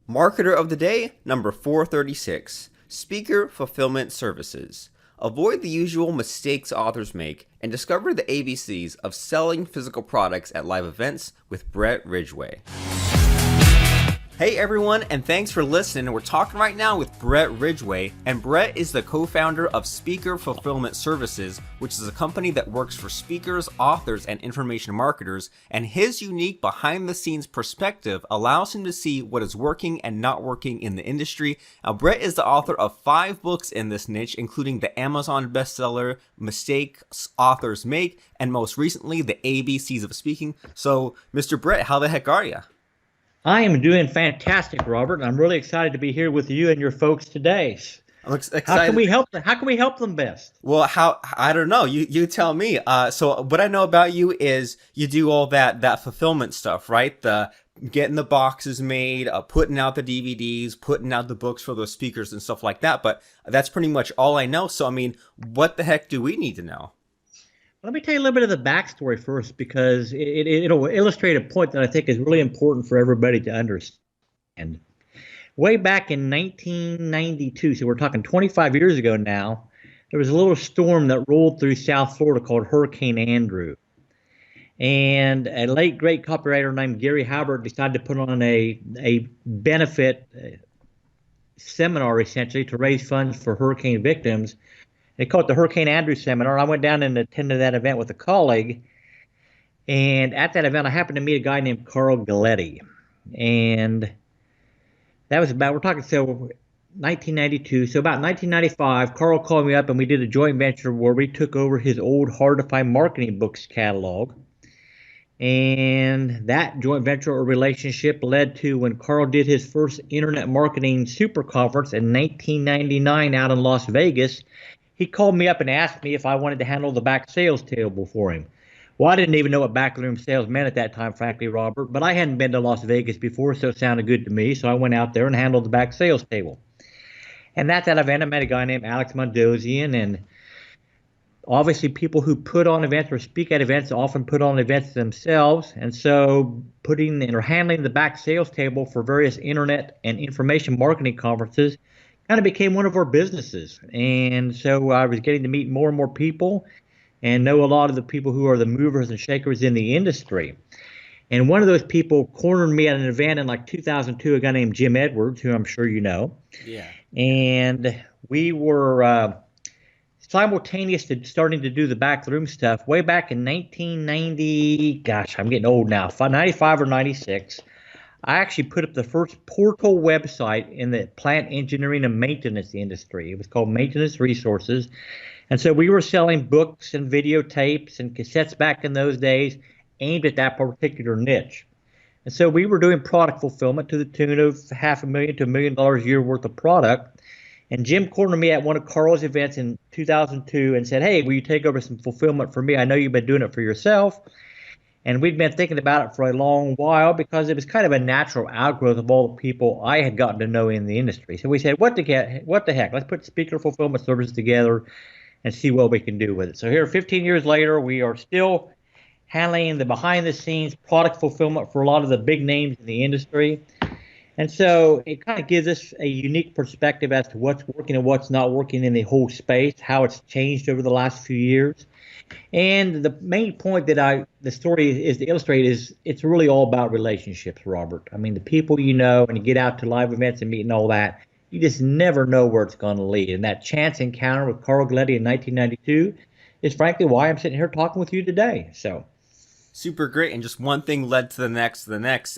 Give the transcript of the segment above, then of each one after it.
Marketer of the Day, number 436, Speaker Fulfillment Services. Avoid the usual mistakes authors make and discover the ABCs of selling physical products at live events with Bret Ridgway. Hey everyone, and thanks for listening. We're talking right now with Bret Ridgway, and Bret is the co-founder of Speaker Fulfillment Services, which is a company that works for speakers, authors, and information marketers, and his unique behind-the-scenes perspective allows him to see what is working and not working in the industry. Now, Bret is the author of 5 books in this niche, including the Amazon bestseller Mistakes Authors Make, and most recently, the ABCs of Speaking. So, Mr. Bret, how the heck are you? I am doing fantastic, Robert, and I'm really excited to be here with you and your folks today. I'm excited. How can we help them? How can we help them best? Well, I don't know. You tell me. So what I know about you is you do all that fulfillment stuff, right? The getting the boxes made, putting out the DVDs, putting out the books for those speakers and stuff like that. But that's pretty much all I know. So I mean, what the heck do we need to know? Let me tell you a little bit of the backstory first, because it'll illustrate a point that I think is really important for everybody to understand. Way back in 1992, so we're talking 25 years ago now, there was a little storm that rolled through South Florida called Hurricane Andrew. And a late great copywriter named Gary Halbert decided to put on a benefit seminar, essentially, to raise funds for hurricane victims. They called it the Hurricane Andrew Seminar. I went down and attended that event with a colleague. And at that event, I happened to meet a guy named Carl Galletti. And that was about, we're talking, so 1992. So about 1995, Carl called me up and we did a joint venture where we took over his old Hard to Find Marketing Books catalog. And that joint venture or relationship led to when Carl did his first Internet Marketing Super Conference in 1999 out in Las Vegas. He called me up and asked me if I wanted to handle the back sales table for him. Well, I didn't even know what backroom sales meant at that time, frankly, Robert, but I hadn't been to Las Vegas before, so it sounded good to me, so I went out there and handled the back sales table. And at that event, I met a guy named Alex Mondosian, and obviously people who put on events or speak at events often put on events themselves, and so putting or handling the back sales table for various internet and information marketing conferences kind of became one of our businesses. And so I was getting to meet more and more people and know a lot of the people who are the movers and shakers in the industry. And one of those people cornered me at an event in like 2002, a guy named Jim Edwards, who I'm sure you know. Yeah. And we were simultaneous to starting to do the backroom stuff way back in 1990. Gosh, I'm getting old now, 95 or 96. I actually put up the first portal website in the plant engineering and maintenance industry. It was called Maintenance Resources. And so we were selling books and videotapes and cassettes back in those days aimed at that particular niche. And so we were doing product fulfillment to the tune of $500,000 to $1 million a year worth of product. And Jim cornered me at one of Carl's events in 2002 and said, "Hey, will you take over some fulfillment for me? I know you've been doing it for yourself." And we'd been thinking about it for a long while because it was kind of a natural outgrowth of all the people I had gotten to know in the industry. So we said, what the heck? Let's put Speaker Fulfillment Services together and see what we can do with it. So here, 15 years later, we are still handling the behind-the-scenes product fulfillment for a lot of the big names in the industry. And so it kind of gives us a unique perspective as to what's working and what's not working in the whole space, how it's changed over the last few years. And the main point that the story is to illustrate is it's really all about relationships, Robert. I mean, the people you know, and you get out to live events and meet and all that, you just never know where it's going to lead. And that chance encounter with Carl Galletti in 1992 is frankly why I'm sitting here talking with you today. So super great. And just one thing led to the next,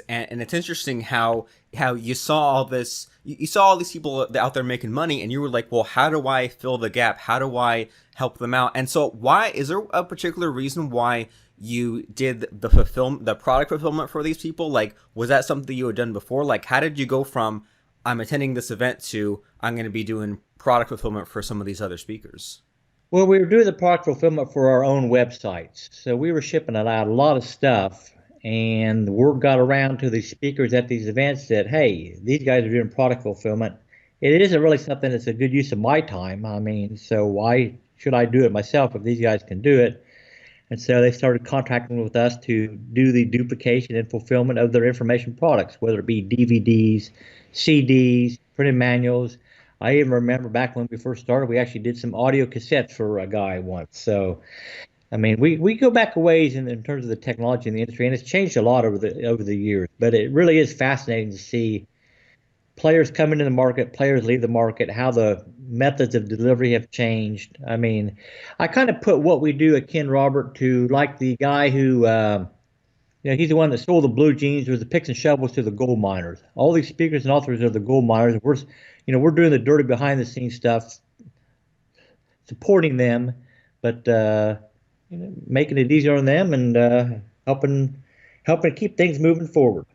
and it's interesting how you saw all this. You saw all these people out there making money, and you were like, well, how do I fill the gap? How do I help them out? And so why is there a particular reason why you did the product fulfillment for these people? Like, was that something you had done before? Like, how did you go from I'm attending this event to I'm going to be doing product fulfillment for some of these other speakers? Well, we were doing the product fulfillment for our own websites. So we were shipping out a lot of stuff, and the word got around to the speakers at these events that, hey, these guys are doing product fulfillment. It isn't really something that's a good use of my time. I mean, so why should I do it myself if these guys can do it? And so they started contracting with us to do the duplication and fulfillment of their information products, whether it be DVDs, CDs, printed manuals. I even remember back when we first started, we actually did some audio cassettes for a guy once. So, I mean, we go back a ways in terms of the technology in the industry, and it's changed a lot over the years. But it really is fascinating to see players come into the market, players leave the market, how the methods of delivery have changed. I mean, I kind of put what we do akin, Robert, to like the guy who, he's the one that sold the blue jeans with the picks and shovels to the gold miners. All these speakers and authors are the gold miners. We're doing the dirty behind the scenes stuff, supporting them, but making it easier on them and helping helping keep things moving forward.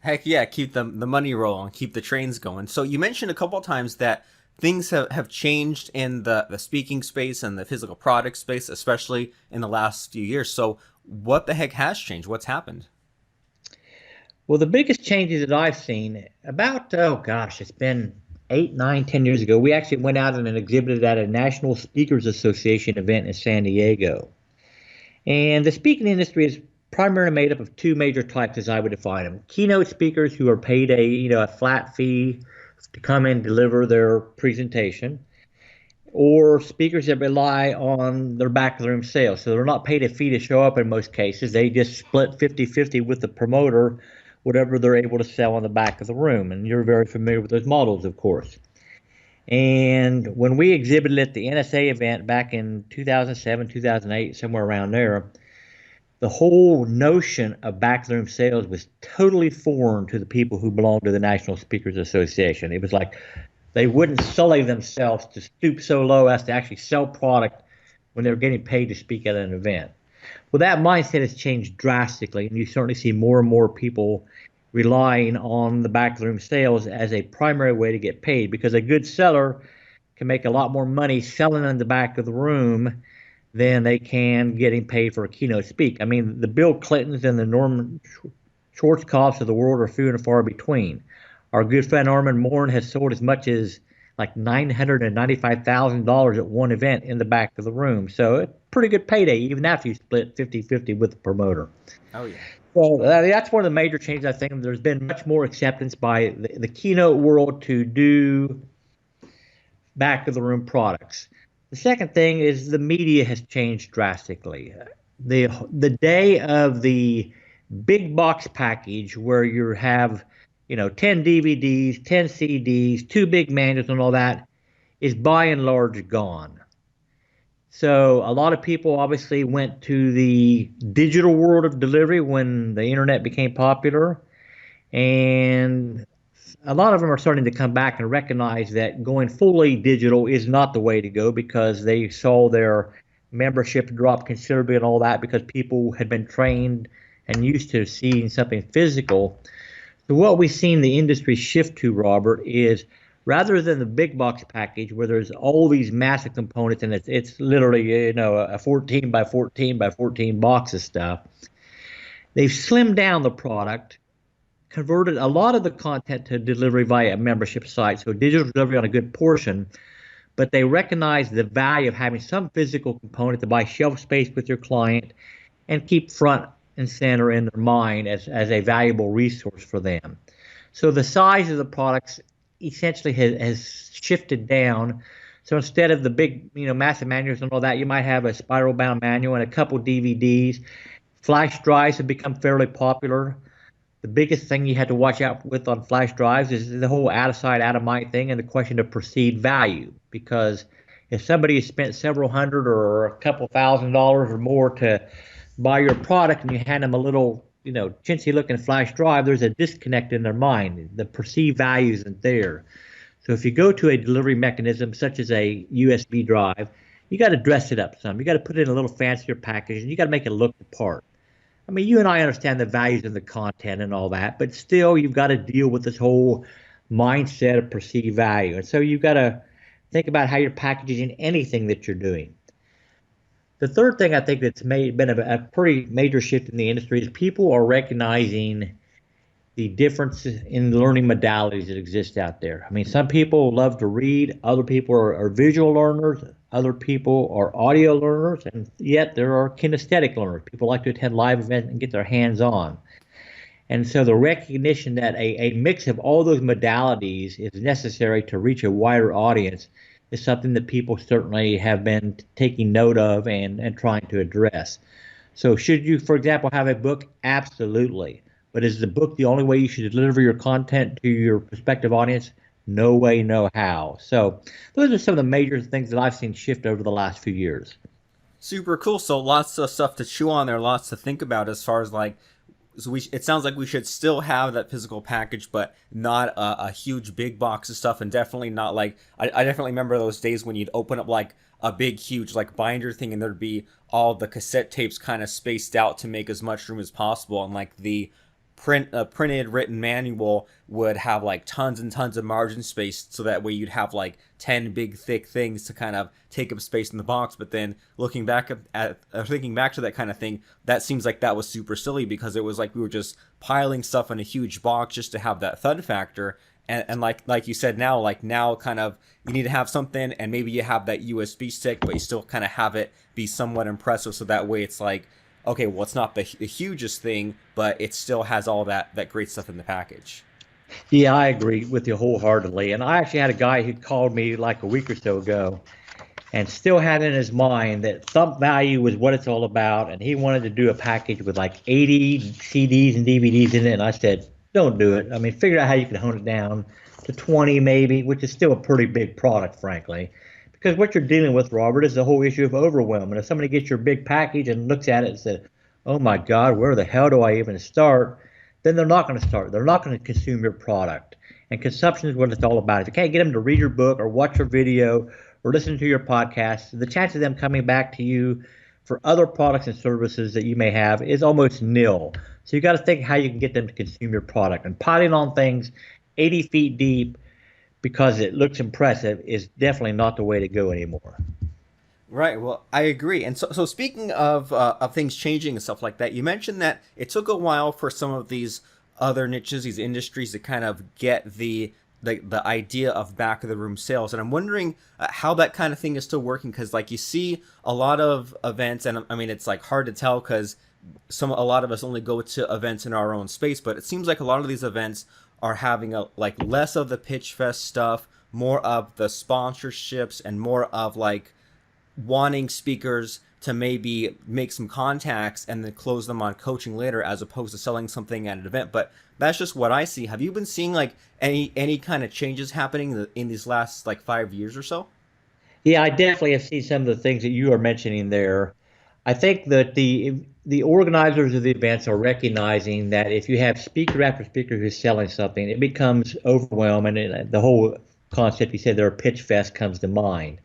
Heck yeah, keep the money rolling, keep the trains going. So you mentioned a couple of times that things have changed in the speaking space and the physical product space, especially in the last few years. So what the heck has changed? What's happened? Well, the biggest changes that I've seen about, oh gosh, it's been 8, 9, 10 years ago. We actually went out and exhibited at a National Speakers Association event in San Diego. And the speaking industry is primarily made up of two major types, as I would define them. Keynote speakers who are paid a flat fee to come and deliver their presentation, or speakers that rely on their back of the room sales. So they're not paid a fee to show up in most cases. They just split 50-50 with the promoter, whatever they're able to sell on the back of the room. And you're very familiar with those models, of course. And when we exhibited at the NSA event back in 2007, 2008, somewhere around there, the whole notion of back of the room sales was totally foreign to the people who belonged to the National Speakers Association. It was like they wouldn't sully themselves to stoop so low as to actually sell product when they were getting paid to speak at an event. Well, that mindset has changed drastically, and you certainly see more and more people relying on the back of the room sales as a primary way to get paid, because a good seller can make a lot more money selling in the back of the room than they can getting paid for a keynote speak. I mean, the Bill Clintons and the Norman Schwarzkopfs of the world are few and far between. Our good friend Armin Morin has sold as much as like $995,000 at one event in the back of the room. So a pretty good payday, even after you split 50-50 with the promoter. Oh yeah. Well, that's one of the major changes. I think there's been much more acceptance by the keynote world to do back of the room products. The second thing is the media has changed drastically. The day of the big box package where you have 10 DVDs, 10 CDs, two big manuals and all that is by and large gone. So a lot of people obviously went to the digital world of delivery when the internet became popular, and a lot of them are starting to come back and recognize that going fully digital is not the way to go, because they saw their membership drop considerably and all that, because people had been trained and used to seeing something physical. So what we've seen the industry shift to, Robert, is rather than the big box package where there's all these massive components and it's literally a 14 by 14 by 14 box of stuff, they've slimmed down the product, converted a lot of the content to delivery via a membership site, so digital delivery on a good portion, but they recognize the value of having some physical component to buy shelf space with your client and keep front and center in their mind as a valuable resource for them. So the size of the products essentially has shifted down. So instead of the big, massive manuals and all that, you might have a spiral bound manual and a couple DVDs. Flash drives have become fairly popular. The biggest thing you had to watch out with on flash drives is the whole out of sight, out of mind thing, and the question of perceived value. Because if somebody has spent several hundred or a couple $1,000s or more to buy your product and you hand them a little, chintzy looking flash drive, there's a disconnect in their mind. The perceived value isn't there. So if you go to a delivery mechanism such as a USB drive, you got to dress it up some. You got to put it in a little fancier package, and you got to make it look the part. I mean, you and I understand the values of the content and all that, but still you've got to deal with this whole mindset of perceived value. And so you've got to think about how you're packaging anything that you're doing. The third thing I think that's been a pretty major shift in the industry is people are recognizing the differences in the learning modalities that exist out there. I mean, some people love to read, other people are visual learners, other people are audio learners, and yet there are kinesthetic learners. People like to attend live events and get their hands on. And so the recognition that a mix of all those modalities is necessary to reach a wider audience is something that people certainly have been taking note of and trying to address. So should you, for example, have a book? Absolutely. But is the book the only way you should deliver your content to your prospective audience? No way, no how. So those are some of the major things that I've seen shift over the last few years. Super cool. So lots of stuff to chew on there, lots to think about as far as like, so it sounds like we should still have that physical package, but not a huge big box of stuff, and definitely not like, I definitely remember those days when you'd open up like a big, huge like binder thing, and there'd be all the cassette tapes kind of spaced out to make as much room as possible, and like the printed written manual would have like tons and tons of margin space, so that way you'd have like 10 big thick things to kind of take up space in the box. But then looking back at thinking back to that kind of thing, that seems like that was super silly, because it was like we were just piling stuff in a huge box just to have that thud factor. And like you said, now kind of you need to have something, and maybe you have that USB stick, but you still kind of have it be somewhat impressive, so that way it's like, okay, well, it's not the hugest thing, but it still has all that great stuff in the package. Yeah, I agree with you wholeheartedly. And I actually had a guy who called me like a week or so ago and still had in his mind that thumb value was what it's all about. And he wanted to do a package with like 80 CDs and DVDs in it. And I said, don't do it. I mean, figure out how you can hone it down to 20 maybe, which is still a pretty big product, frankly. Because what you're dealing with, Robert, is the whole issue of overwhelm. And if somebody gets your big package and looks at it and says, oh my God, where the hell do I even start? Then they're not going to start. They're not going to consume your product. And consumption is what it's all about. If you can't get them to read your book or watch your video or listen to your podcast, the chance of them coming back to you for other products and services that you may have is almost nil. So you got to think how you can get them to consume your product. And piling on things 80 feet deep because it looks impressive is definitely not the way to go anymore. Right. Well, I agree. And so speaking of things changing and stuff like that, you mentioned that it took a while for some of these other niches, these industries, to kind of get the idea of back of the room sales. And I'm wondering how that kind of thing is still working, because like you see a lot of events, and I mean it's like hard to tell because a lot of us only go to events in our own space, but it seems like a lot of these events are having like less of the pitch fest stuff, more of the sponsorships, and more of like wanting speakers to maybe make some contacts and then close them on coaching later, as opposed to selling something at an event. But that's just what I see. Have you been seeing like any kind of changes happening in these last like 5 years or so? Yeah, I definitely have seen some of the things that you are mentioning there. I think that the organizers of the events are recognizing that if you have speaker after speaker who's selling something, it becomes overwhelming, and the whole concept you said there, pitch fest, comes to mind.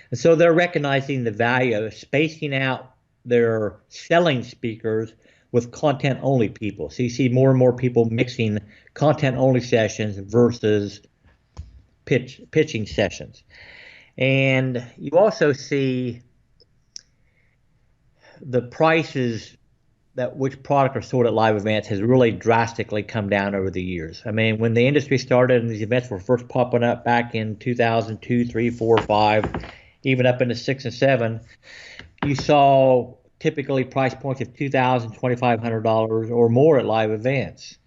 And so they're recognizing the value of spacing out their selling speakers with content only people. So you see more and more people mixing content only sessions versus pitching sessions. And you also see the prices that which product are sold at live events has really drastically come down over the years. I mean, when the industry started and these events were first popping up back in 2002, 3, 4, 5, even up into 6 and 7, you saw typically price points of $2,000, $2,500 or more at live events.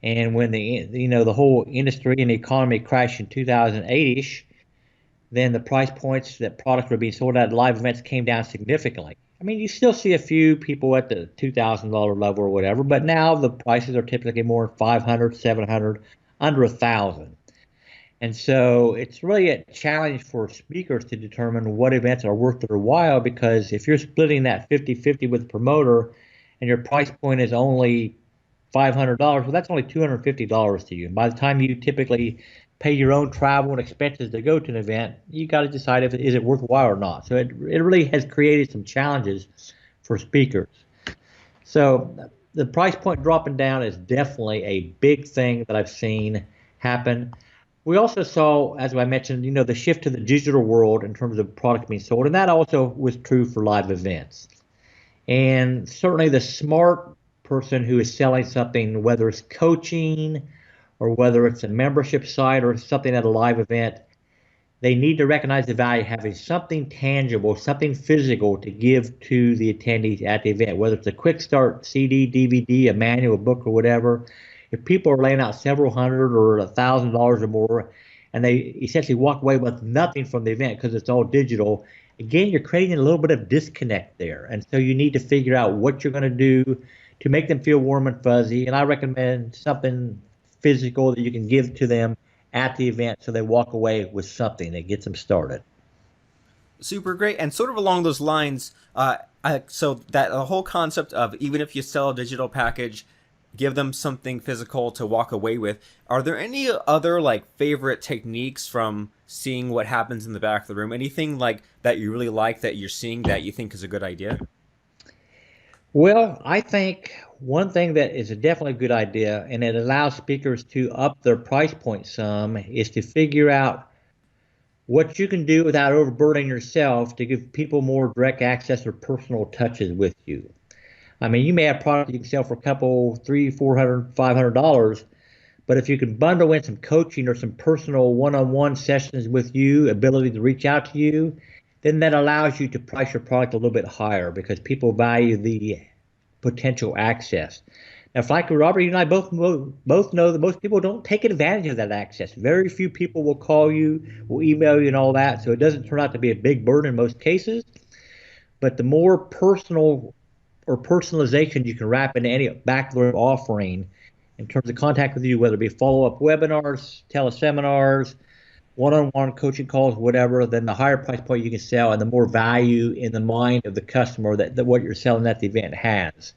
And when the whole industry and the economy crashed in 2008ish, then the price points that products were being sold at live events came down significantly. I mean, you still see a few people at the $2,000 level or whatever, but now the prices are typically more 500, 700, under 1,000. And so it's really a challenge for speakers to determine what events are worth their while, because if you're splitting that 50-50 with the promoter and your price point is only $500, well, that's only $250 to you. And by the time you typically pay your own travel and expenses to go to an event, you got to decide if is it worthwhile or not. So it really has created some challenges for speakers. So the price point dropping down is definitely a big thing that I've seen happen. We also saw, as I mentioned, the shift to the digital world in terms of product being sold, and that also was true for live events. And certainly the smart person who is selling something, whether it's coaching or whether it's a membership site or something at a live event, they need to recognize the value of having something tangible, something physical to give to the attendees at the event, whether it's a quick start CD, DVD, a manual, a book, or whatever. If people are laying out several hundred or $1,000 or more, and they essentially walk away with nothing from the event because it's all digital, again, you're creating a little bit of disconnect there. And so you need to figure out what you're going to do to make them feel warm and fuzzy. And I recommend something physical that you can give to them at the event so they walk away with something that gets them started. Super great. And sort of along those lines, so that the whole concept of even if you sell a digital package, give them something physical to walk away with. Are there any other like favorite techniques from seeing what happens in the back of the room? Anything like that you really like that you're seeing that you think is a good idea? Well, I think one thing that is definitely a good idea, and it allows speakers to up their price point some, is to figure out what you can do without overburdening yourself to give people more direct access or personal touches with you. I mean, you may have product you can sell for a couple, $300, $400, $500, but if you can bundle in some coaching or some personal one-on-one sessions with you, ability to reach out to you, then that allows you to price your product a little bit higher because people value the potential access. Now, frankly, Robert, you and I both know that most people don't take advantage of that access. Very few people will call you, will email you and all that, so it doesn't turn out to be a big burden in most cases. But the more personal or personalization you can wrap into any backroom offering in terms of contact with you, whether it be follow-up webinars, teleseminars, one-on-one coaching calls, whatever, then the higher price point you can sell and the more value in the mind of the customer that what you're selling at the event has.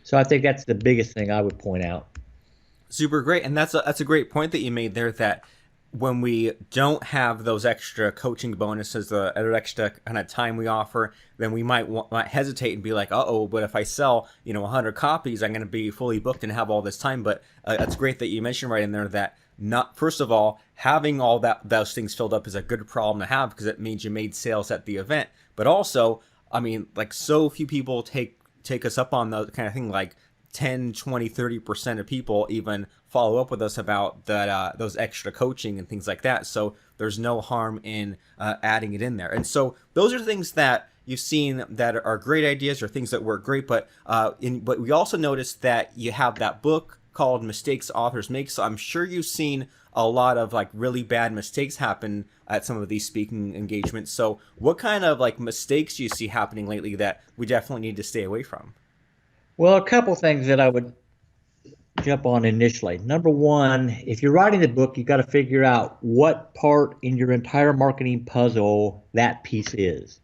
So I think that's the biggest thing I would point out. Super great. And that's a great point that you made there, that when we don't have those extra coaching bonuses, the extra kind of time we offer, then we might hesitate and be like, uh-oh, but if I sell, 100 copies, I'm going to be fully booked and have all this time. But it's great that you mentioned right in there that not, first of all, having all those things filled up is a good problem to have because it means you made sales at the event. But also, I mean, like so few people take us up on the kind of thing, like 10, 20, 30% of people even follow up with us about that those extra coaching and things like that. So there's no harm in adding it in there. And so those are things that you've seen that are great ideas or things that work great. But we also noticed that you have that book called Mistakes Authors Make. So I'm sure you've seen a lot of like really bad mistakes happen at some of these speaking engagements. So what kind of like mistakes do you see happening lately that we definitely need to stay away from? Well, a couple things that I would jump on initially. Number one, if you're writing the book, you've got to figure out what part in your entire marketing puzzle that piece is.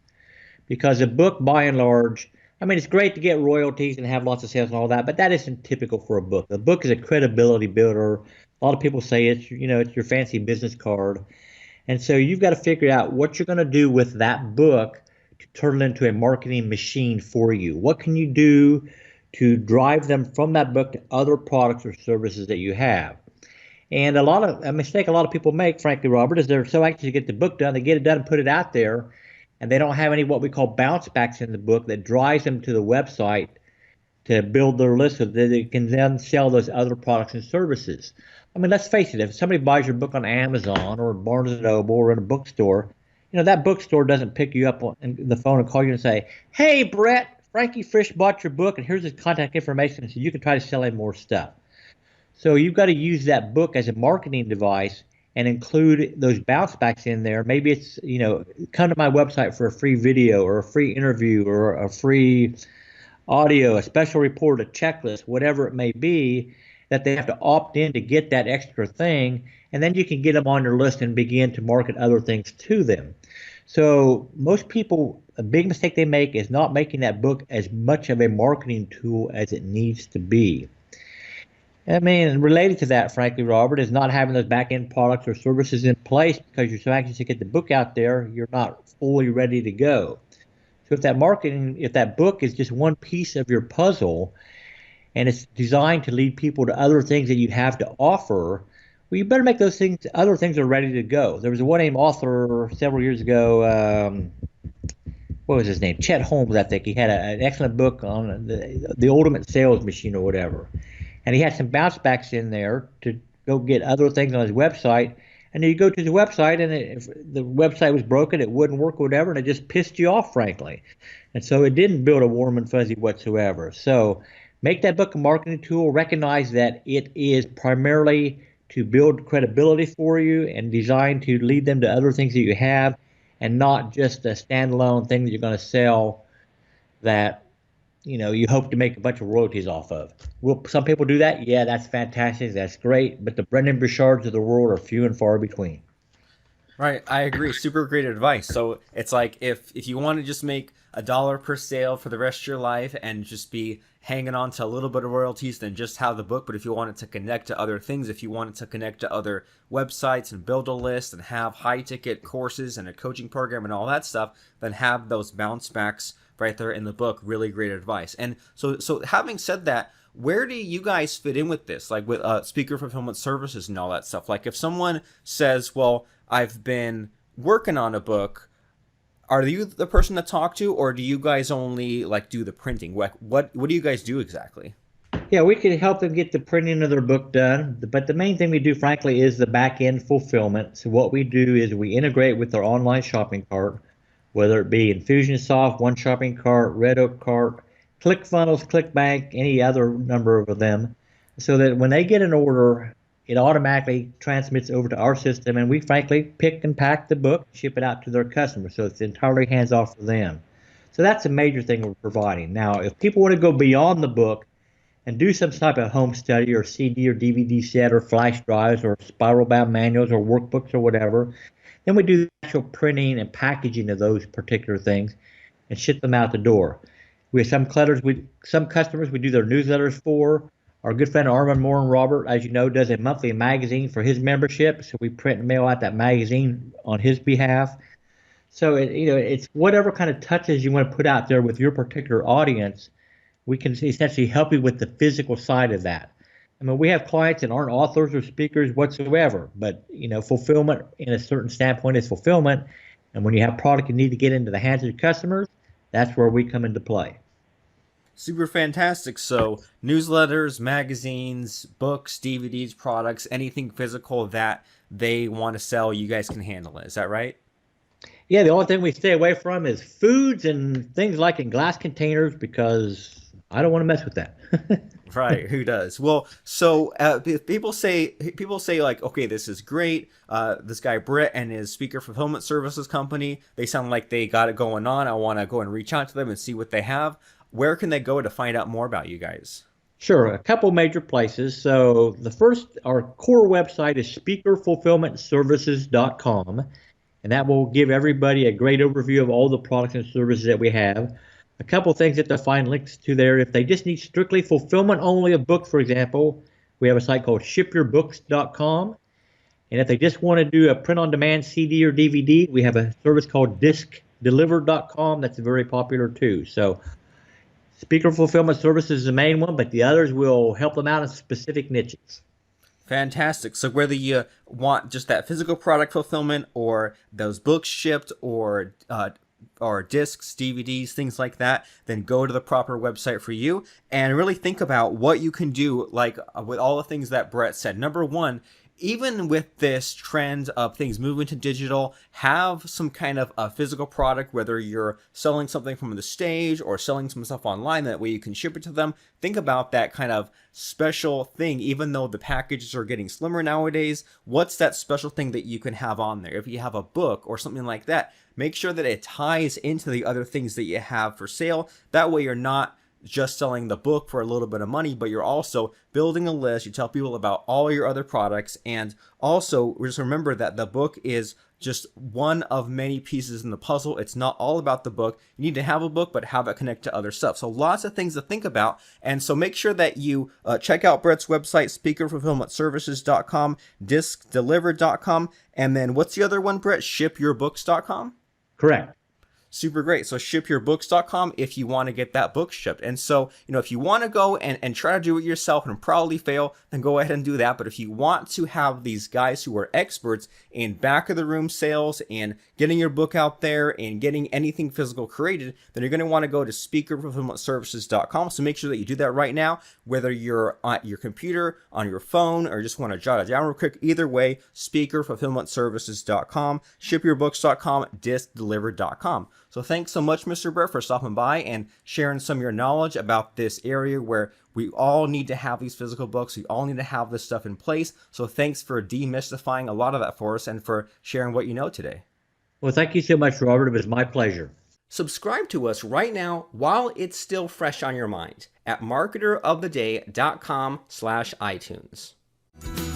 Because a book, by and large, I mean, it's great to get royalties and have lots of sales and all that, but that isn't typical for a book. The book is a credibility builder. A lot of people say it's your fancy business card. And so you've got to figure out what you're going to do with that book to turn it into a marketing machine for you. What can you do to drive them from that book to other products or services that you have? And a mistake a lot of people make, frankly, Robert, is they're so anxious to get the book done, they get it done and put it out there, and they don't have any what we call bounce backs in the book that drives them to the website to build their list so that they can then sell those other products and services. I mean, let's face it, if somebody buys your book on Amazon or Barnes & Noble or in a bookstore, that bookstore doesn't pick you up on the phone and call you and say, hey, Bret, Frankie Frisch bought your book and here's his contact information so you can try to sell him more stuff. So you've got to use that book as a marketing device and include those bounce backs in there. Maybe it's, come to my website for a free video or a free interview or a free audio, a special report, a checklist, whatever it may be, that they have to opt in to get that extra thing. And then you can get them on your list and begin to market other things to them. So most people, a big mistake they make is not making that book as much of a marketing tool as it needs to be. I mean, related to that, frankly, Robert, is not having those back-end products or services in place because you're so anxious to get the book out there, you're not fully ready to go. So if that book is just one piece of your puzzle and it's designed to lead people to other things that you have to offer, well, you better make those other things are ready to go. There was a one-name author several years ago, what was his name? Chet Holmes, I think. He had an excellent book on the ultimate sales machine or whatever. And he had some bounce backs in there to go get other things on his website. And then you go to the website, and if the website was broken, it wouldn't work or whatever, and it just pissed you off, frankly. And so it didn't build a warm and fuzzy whatsoever. So make that book a marketing tool. Recognize that it is primarily to build credibility for you and designed to lead them to other things that you have, and not just a standalone thing that you're going to sell that you hope to make a bunch of royalties off of. Will some people do that? Yeah, that's fantastic. That's great. But the Brendan Burchards of the world are few and far between. Right, I agree. Super great advice. So it's like if you want to just make $1 per sale for the rest of your life and just be hanging on to a little bit of royalties, then just have the book. But if you want it to connect to other things, if you want it to connect to other websites and build a list and have high ticket courses and a coaching program and all that stuff, then have those bounce backs right there in the book. Really great advice. And so having said that, where do you guys fit in with this? Like with speaker fulfillment services and all that stuff. Like if someone says, well, I've been working on a book, are you the person to talk to, or do you guys only like do the printing? What do you guys do exactly? Yeah, we can help them get the printing of their book done, but the main thing we do, frankly, is the back end fulfillment. So what we do is we integrate with our online shopping cart, whether it be Infusionsoft, One Shopping Cart, Red Oak Cart, ClickFunnels, ClickBank, any other number of them, so that when they get an order, it automatically transmits over to our system, and we frankly pick and pack the book, ship it out to their customers, so it's entirely hands off for them. So that's a major thing we're providing. Now, if people want to go beyond the book and do some type of home study or CD or DVD set or flash drives or spiral bound manuals or workbooks or whatever, then we do the actual printing and packaging of those particular things and ship them out the door. We have some customers we do their newsletters for. Our good friend Armin Moore and Robert, as you know, does a monthly magazine for his membership, so we print and mail out that magazine on his behalf. So it's whatever kind of touches you want to put out there with your particular audience. We can essentially help you with the physical side of that. I mean, we have clients that aren't authors or speakers whatsoever, but fulfillment in a certain standpoint is fulfillment. And when you have product you need to get into the hands of your customers, that's where we come into play. Super fantastic. So newsletters, magazines, books, DVDs, products, anything physical that they want to sell, you guys can handle it. Is that right? Yeah, the only thing we stay away from is foods and things like in glass containers, because I don't want to mess with that. Right, who does? Well, so people say like, okay, this is great. This guy Bret and his speaker fulfillment services company, they sound like they got it going on. I want to go and reach out to them and see what they have. Where can they go to find out more about you guys? Sure, a couple major places. So our core website is speakerfulfillmentservices.com, and that will give everybody a great overview of all the products and services that we have. A couple things that they'll find links to there. If they just need strictly fulfillment only of books, for example, we have a site called shipyourbooks.com. And if they just want to do a print-on-demand CD or DVD, we have a service called discdelivered.com that's very popular too. So speaker fulfillment services is the main one, but the others will help them out in specific niches. Fantastic. So whether you want just that physical product fulfillment or those books shipped or discs, DVDs, things like that, then go to the proper website for you and really think about what you can do, like with all the things that Bret said. Number one, even with this trend of things moving to digital, have some kind of a physical product, whether you're selling something from the stage or selling some stuff online, that way you can ship it to them. Think about that kind of special thing. Even though the packages are getting slimmer nowadays, what's that special thing that you can have on there? If you have a book or something like that, make sure that it ties into the other things that you have for sale. That way you're not just selling the book for a little bit of money, but you're also building a list. You tell people about all your other products, and also just remember that the book is just one of many pieces in the puzzle. It's not all about the book. You need to have a book, but have it connect to other stuff. So lots of things to think about. And so make sure that you check out Bret's website, speakerfulfillmentservices.com, discdelivered.com. And then what's the other one, Bret? Shipyourbooks.com? Correct. Super great. So shipyourbooks.com if you want to get that book shipped. And so, if you want to go and try to do it yourself and probably fail, then go ahead and do that. But if you want to have these guys who are experts in back of the room sales and getting your book out there and getting anything physical created, then you're going to want to go to speakerfulfillmentservices.com. So make sure that you do that right now, whether you're on your computer, on your phone, or just want to jot it down real quick. Either way, speakerfulfillmentservices.com, shipyourbooks.com, discdelivered.com. So thanks so much, Mr. Bret, for stopping by and sharing some of your knowledge about this area where we all need to have these physical books. We all need to have this stuff in place. So thanks for demystifying a lot of that for us and for sharing what you know today. Well, thank you so much, Robert. It was my pleasure. Subscribe to us right now while it's still fresh on your mind at marketeroftheday.com/iTunes.